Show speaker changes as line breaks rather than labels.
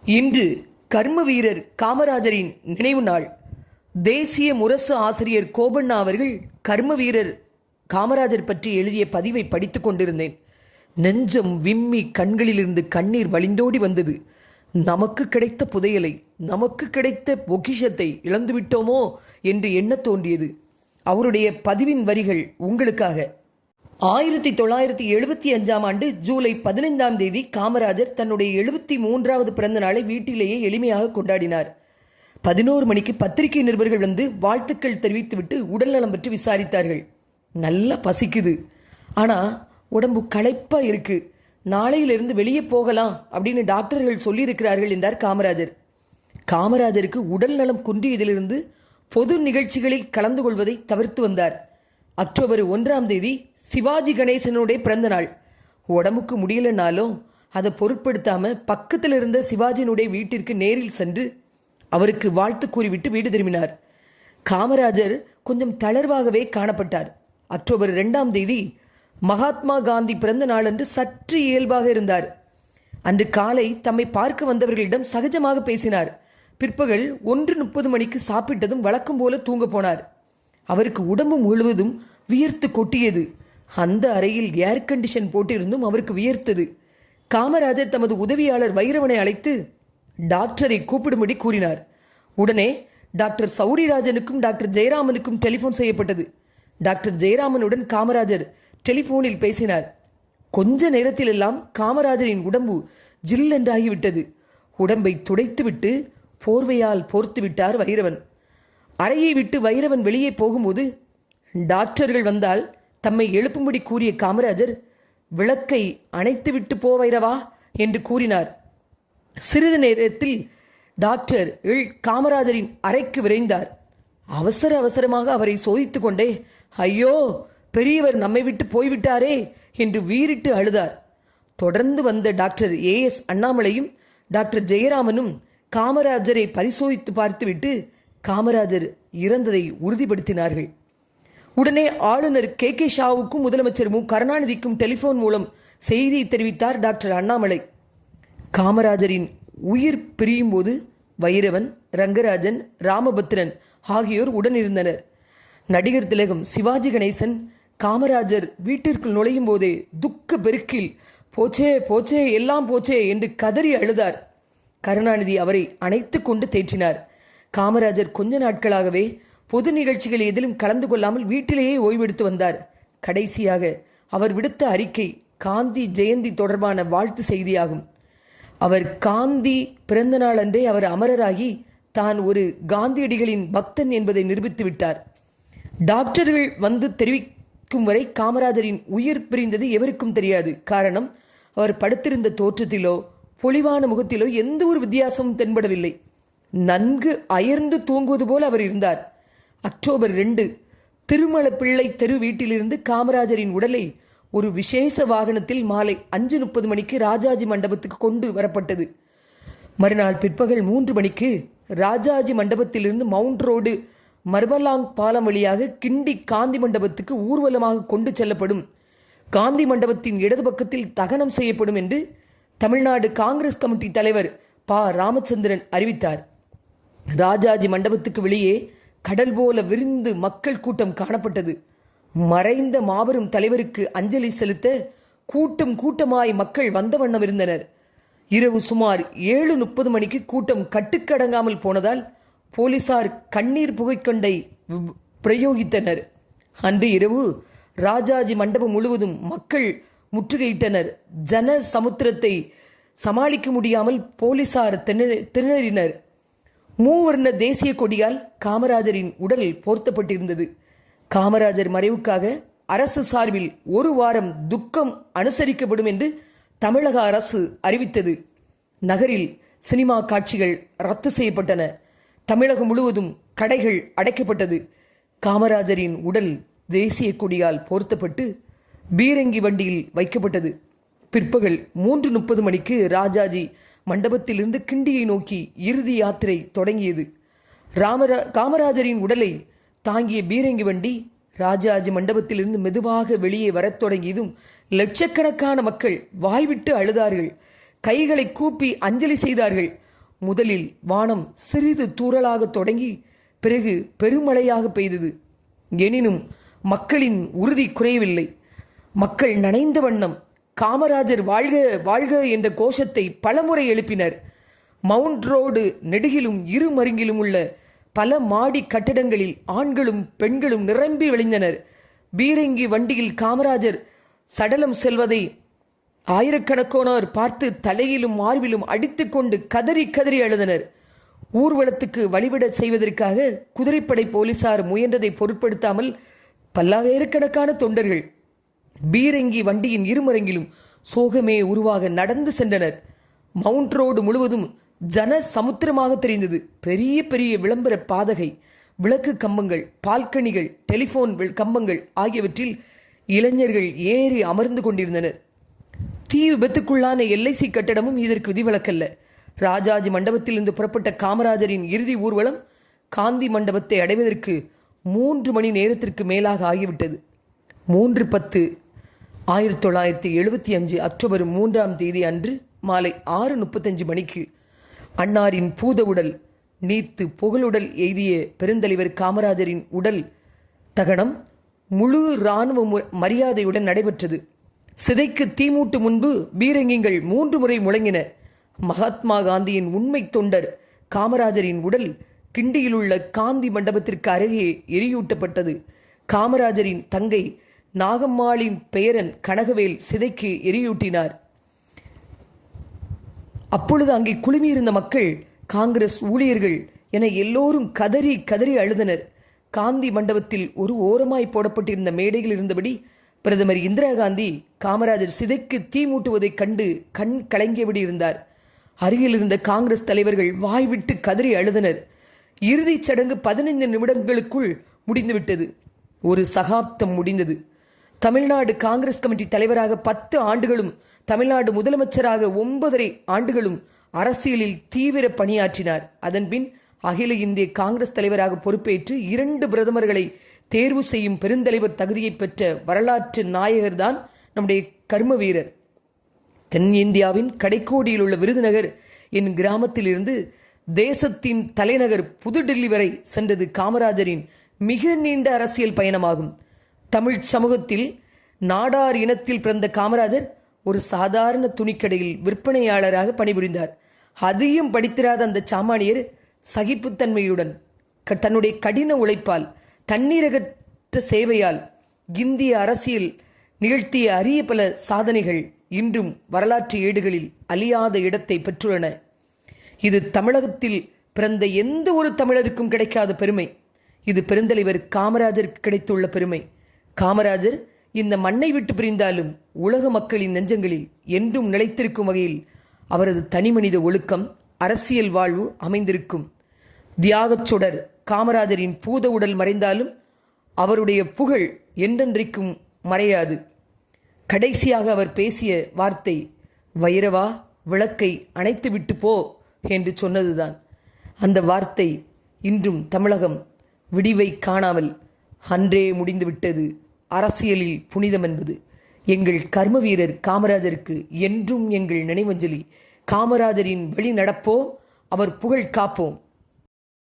இன்று கர்ம வீரர் காமராஜரின் நினைவு நாள். தேசிய முரசு ஆசிரியர் கோபண்ணா அவர்கள் கர்ம வீரர் காமராஜர் பற்றி எழுதிய பதிவை படித்துக் கொண்டிருந்தேன். நெஞ்சம் விம்மி கண்களிலிருந்து கண்ணீர் வழிந்தோடி வந்தது. நமக்கு கிடைத்த புதையலை, நமக்கு கிடைத்த பொக்கிஷத்தை இழந்துவிட்டோமோ என்று எண்ணத் தோன்றியது. அவருடைய பதிவின் வரிகள் உங்களுக்காக. 1975 ஜூலை 15 காமராஜர் தன்னுடைய 73வது பிறந்த நாளை வீட்டிலேயே எளிமையாக கொண்டாடினார். 11 மணிக்கு பத்திரிகை நிருபர்கள் வந்து வாழ்த்துக்கள் தெரிவித்துவிட்டு உடல்நலம் பற்றி விசாரித்தார்கள். நல்லா பசிக்குது, ஆனால் உடம்பு களைப்பா இருக்கு, நாளையிலிருந்து வெளியே போகலாம் அப்படின்னு டாக்டர்கள் சொல்லியிருக்கிறார்கள் என்றார் காமராஜர். காமராஜருக்கு உடல் நலம் குன்றியதிலிருந்து பொது நிகழ்ச்சிகளில் கலந்து கொள்வதை தவிர்த்து வந்தார். அக்டோபர் 1 சிவாஜி கணேசனுடைய பிறந்த நாள். உடம்புக்கு முடியலனாலும் அதை பொருட்படுத்தாமல் பக்கத்தில் இருந்த சிவாஜியினுடைய வீட்டிற்கு நேரில் சென்று அவருக்கு வாழ்த்து கூறிவிட்டு வீடு திரும்பினார். காமராஜர் கொஞ்சம் தளர்வாகவே காணப்பட்டார். அக்டோபர் 2 மகாத்மா காந்தி பிறந்த நாள் அன்று சற்று இயல்பாக இருந்தார். அன்று காலை தம்மை பார்க்க வந்தவர்களிடம் சகஜமாக பேசினார். பிற்பகல் 1:30 சாப்பிட்டதும் வழக்கம் போல தூங்க போனார். அவருக்கு உடம்பு முழுவதும் வியர்த்து கொட்டியது. அந்த அறையில் ஏர் கண்டிஷன் போட்டிருந்தும் அவருக்கு வியர்த்தது. காமராஜர் தமது உதவியாளர் வைரவனை அழைத்து டாக்டரை கூப்பிடும்படி கூறினார். உடனே டாக்டர் சௌரிராஜனுக்கும் டாக்டர் ஜெயராமனுக்கும் டெலிஃபோன் செய்யப்பட்டது. டாக்டர் ஜெயராமனுடன் காமராஜர் டெலிஃபோனில் பேசினார். கொஞ்ச நேரத்திலெல்லாம் காமராஜரின் உடம்பு ஜில்லென்றாகிவிட்டது. உடம்பை துடைத்துவிட்டு போர்வையால் போர்த்து விட்டார் வைரவன். அறையை விட்டு வைரவன் வெளியே போகும்போது டாக்டர்கள் வந்தால் தம்மை எழுப்பும்படி கூறிய காமராஜர் விளக்கை அணைத்துவிட்டு போ வைரவா என்று கூறினார். சிறிது நேரத்தில் டாக்டர் காமராஜரின் அறைக்கு விரைந்தார். அவசரமாக அவரை சோதித்து கொண்டே ஐயோ, பெரியவர் நம்மை விட்டு போய்விட்டாரே என்று வீறிட்டு அழுதார். தொடர்ந்து வந்த டாக்டர் AS அண்ணாமலையும் டாக்டர் ஜெயராமனும் காமராஜரை பரிசோதித்து பார்த்துவிட்டு காமராஜர் இறந்ததை உறுதிப்படுத்தினார்கள். உடனே ஆளுநர் KK ஷாவுக்கும் முதலமைச்சர் மு கருணாநிதிக்கும் டெலிஃபோன் மூலம் செய்தியை தெரிவித்தார் டாக்டர் அண்ணாமலை. காமராஜரின் உயிர் பிரியும் போது வைரவன், ரங்கராஜன், ராமபத்ரன் ஆகியோர் உடனிருந்தனர். நடிகர் திலகம் சிவாஜி கணேசன் காமராஜர் வீட்டிற்குள் நுழையும் போதே துக்க பெருக்கில் போச்சே போச்சே எல்லாம் போச்சே என்று கதறி அழுதார். கருணாநிதி அவரை அணைத்து கொண்டு தேற்றினார். காமராஜர் கொஞ்ச நாட்களாகவே பொது நிகழ்ச்சிகள் எதிலும் கலந்து கொள்ளாமல் வீட்டிலேயே ஓய்வெடுத்து வந்தார். கடைசியாக அவர் விடுத்த அறிக்கை காந்தி ஜெயந்தி தொடர்பான வாழ்த்து செய்தியாகும். அவர் காந்தி பிறந்த நாள் அன்றே அவர் அமரராகி தான் ஒரு காந்தியடிகளின் பக்தன் என்பதை நிரூபித்து விட்டார். டாக்டர்கள் வந்து தெரிவிக்கும் வரை காமராஜரின் உயிர் பிரிந்தது எவருக்கும் தெரியாது. காரணம், அவர் படுத்திருந்த தோற்றத்திலோ பொலிவான முகத்திலோ எந்த ஒரு வித்தியாசமும் தென்படவில்லை. நன்கு அயர்ந்து தூங்குவது போல் அவர் இருந்தார். அக்டோபர் 2 திருமலப்பிள்ளை தெரு வீட்டிலிருந்து காமராஜரின் உடலை ஒரு விசேஷ வாகனத்தில் மாலை 5:30 ராஜாஜி மண்டபத்துக்கு கொண்டு வரப்பட்டது. மறுநாள் பிற்பகல் 3 ராஜாஜி மண்டபத்திலிருந்து மவுண்ட் ரோடு மர்மலாங் பாலம் வழியாக கிண்டி காந்தி மண்டபத்துக்கு ஊர்வலமாக கொண்டு செல்லப்படும். காந்தி மண்டபத்தின் இடது பக்கத்தில் தகனம் செய்யப்படும் என்று தமிழ்நாடு காங்கிரஸ் கமிட்டி தலைவர் ப. ராமச்சந்திரன் அறிவித்தார். ராஜாஜி மண்டபத்துக்கு வெளியே கடல் போல விரிந்து மக்கள் கூட்டம் காணப்பட்டது. மறைந்த மாபெரும் தலைவருக்கு அஞ்சலி செலுத்த கூட்டம் கூட்டமாய் மக்கள் வந்த வண்ணம் இருந்தனர். இரவு சுமார் 7:30 கூட்டம் கட்டுக்கடங்காமல் போனதால் போலீசார் கண்ணீர் புகைக்கொண்டை பிரயோகித்தனர். அன்று இரவு ராஜாஜி மண்டபம் முழுவதும் மக்கள் முற்றுகையிட்டனர். ஜன சமுத்திரத்தை சமாளிக்க முடியாமல் போலீசார் திணறினர். மூவர்ண தேசிய கொடியால் காமராஜரின் உடல் போர்த்தப்பட்டிருந்தது. காமராஜர் மறைவுக்காக அரசு சார்பில் 1 வாரம் துக்கம் அனுசரிக்கப்படும் என்று தமிழக அரசு அறிவித்தது. நகரில் சினிமா காட்சிகள் ரத்து செய்யப்பட்டன. தமிழகம் முழுவதும் கடைகள் அடைக்கப்பட்டது. காமராஜரின் உடல் தேசிய கொடியால் போர்த்தப்பட்டு பீரங்கி வண்டியில் வைக்கப்பட்டது. பிற்பகல் 3:30 ராஜாஜி மண்டபத்திலிருந்து கிண்டியை நோக்கி இறுதி யாத்திரை தொடங்கியது. காமராஜரின் உடலை தாங்கிய பீரங்கி வண்டி ராஜாஜி மண்டபத்திலிருந்து மெதுவாக வெளியே வரத் தொடங்கியதும் லட்சக்கணக்கான மக்கள் வாய்விட்டு அழுதார்கள். கைகளை கூப்பி அஞ்சலி செய்தார்கள். முதலில் வானம் சிறிது தூறலாக தொடங்கி பிறகு பெருமழையாக பெய்தது. எனினும் மக்களின் உறுதி குறையவில்லை. மக்கள் நனைந்த வண்ணம் காமராஜர் வாழ்க வாழ்க என்ற கோஷத்தை பலமுறை எழுப்பினர். மவுண்ட் ரோடு நெடுகிலும் இரு மருங்கிலும் உள்ள பல மாடி கட்டடங்களில் ஆண்களும் பெண்களும் நிரம்பி வழிந்தனர். பீரங்கி வண்டியில் காமராஜர் சடலம் செல்வதை ஆயிரக்கணக்கானோர் பார்த்து தலையிலும் மார்பிலும் அடித்துக்கொண்டு கதறி கதறி அழுதனர். ஊர்வலத்துக்கு வழிவிட செய்வதற்காக குதிரைப்படை போலீசார் முயன்றதை பொருட்படுத்தாமல் பல்லாயிரக்கணக்கான தொண்டர்கள் பீரங்கி வண்டியின் இருமரங்கிலும் சோகமே உருவாக நடந்து சென்றனர். மவுண்ட் ரோடு முழுவதும் ஜன சமுத்திரமாக தெரிந்தது. பெரிய பெரிய விளம்பர பாதகை, விளக்கு கம்பங்கள், பால்கனிகள், டெலிபோன் கம்பங்கள் ஆகியவற்றில் இளைஞர்கள் ஏறி அமர்ந்து கொண்டிருந்தனர். தீ விபத்துக்குள்ளான எல்ஐசி கட்டடமும் இதற்கு விதிவிலக்கல்ல. ராஜாஜி மண்டபத்திலிருந்து புறப்பட்ட காமராஜரின் இறுதி ஊர்வலம் காந்தி மண்டபத்தை அடைவதற்கு 3 மணி நேரத்திற்கு மேலாக ஆகிவிட்டது. 3/10/1975 அக்டோபர் 3ஆம் தேதி அன்று மாலை 6:35 மணிக்கு அன்னாரின் பூத உடல் நீத்து புகழுடல் எய்திய பெருந்தலைவர் காமராஜரின் உடல் தகனம் முழு இராணுவ மரியாதையுடன் நடைபெற்றது. சிதைக்கு தீமூட்டு முன்பு பீரங்கிகள் 3 முறை முழங்கின. மகாத்மா காந்தியின் உண்மை தொண்டர் காமராஜரின் உடல் கிண்டியில் உள்ள காந்தி மண்டபத்திற்கு அருகே எரியூட்டப்பட்டது. காமராஜரின் தங்கை நாகம்மாளின் பெயரன் கனகவேல் சிதைக்கு எரியூட்டினார். அப்பொழுது அங்கே குழுமியிருந்த மக்கள், காங்கிரஸ் ஊழியர்கள் என எல்லோரும் கதறி கதறி அழுதனர். காந்தி மண்டபத்தில் ஒரு ஓரமாய் போடப்பட்டிருந்த மேடையில் இருந்தபடி பிரதமர் இந்திரா காந்தி காமராஜர் சிதைக்கு தீ மூட்டுவதைக் கண்டு கண் கலங்கியபடி இருந்தார். அருகில் இருந்த காங்கிரஸ் தலைவர்கள் வாய்விட்டு கதறி அழுதனர். இறுதிச் சடங்கு 15 நிமிடங்களுக்குள் முடிந்துவிட்டது. ஒரு சகாப்தம் முடிந்தது. தமிழ்நாடு காங்கிரஸ் கமிட்டி தலைவராக 10 ஆண்டுகளும் தமிழ்நாடு முதலமைச்சராக 9.5 ஆண்டுகளும் அரசியலில் தீவிர பணியாற்றினார். அதன்பின் அகில இந்திய காங்கிரஸ் தலைவராக பொறுப்பேற்று 2 பிரதமர்களை தேர்வு செய்யும் பெருந்தலைவர் தகுதியை பெற்ற வரலாற்று நாயகர்தான் நம்முடைய கர்ம வீரர். தென்னிந்தியாவின் கடைக்கோடியில் உள்ள விருதுநகர் என் கிராமத்தில் இருந்து தேசத்தின் தலைநகர் புதுடில்லி வரை சென்றது காமராஜரின் மிக நீண்ட அரசியல் பயணமாகும். தமிழ் சமூகத்தில் நாடார் இனத்தில் பிறந்த காமராஜர் ஒரு சாதாரண துணிக்கடையில் விற்பனையாளராக பணிபுரிந்தார். அதிகம் படித்திராத அந்த சாமானியர் சகிப்புத்தன்மையுடன் தன்னுடைய கடின உழைப்பால் தண்ணீரகற்ற சேவையால் இந்திய அரசியல் நிகழ்த்திய அரிய பல சாதனைகள் இன்றும் வரலாற்று ஏடுகளில் அழியாத இடத்தை பெற்றுள்ளன. இது தமிழகத்தில் பிறந்த எந்த ஒரு தமிழருக்கும் கிடைக்காத பெருமை. இது பெருந்தலைவர் காமராஜருக்கு கிடைத்துள்ள பெருமை. காமராஜர் இந்த மண்ணை விட்டு பிரிந்தாலும் உலக மக்களின் நெஞ்சங்களில் என்றும் நிலைத்திருக்கும் வகையில் அவரது தனிமனித ஒழுக்கம், அரசியல் வாழ்வு அமைந்திருக்கும். தியாகச் சுடர் காமராஜரின் பூத உடல் மறைந்தாலும் அவருடைய புகழ் என்றென்றைக்கும் மறையாது. கடைசியாக அவர் பேசிய வார்த்தை, வைரவா, விளக்கை அணைத்துவிட்டு போ என்று சொன்னதுதான். அந்த வார்த்தை இன்றும் தமிழகம் விடிவை காணாமல் அன்றே முடிந்துவிட்டது. அரசியலில் புனிதம் என்பது. எங்கள் கர்ம வீரர் காமராஜருக்கு என்றும் எங்கள் நினைவஞ்சலி. காமராஜரின் வழி நடப்போம், அவர் புகழ் காப்போம்.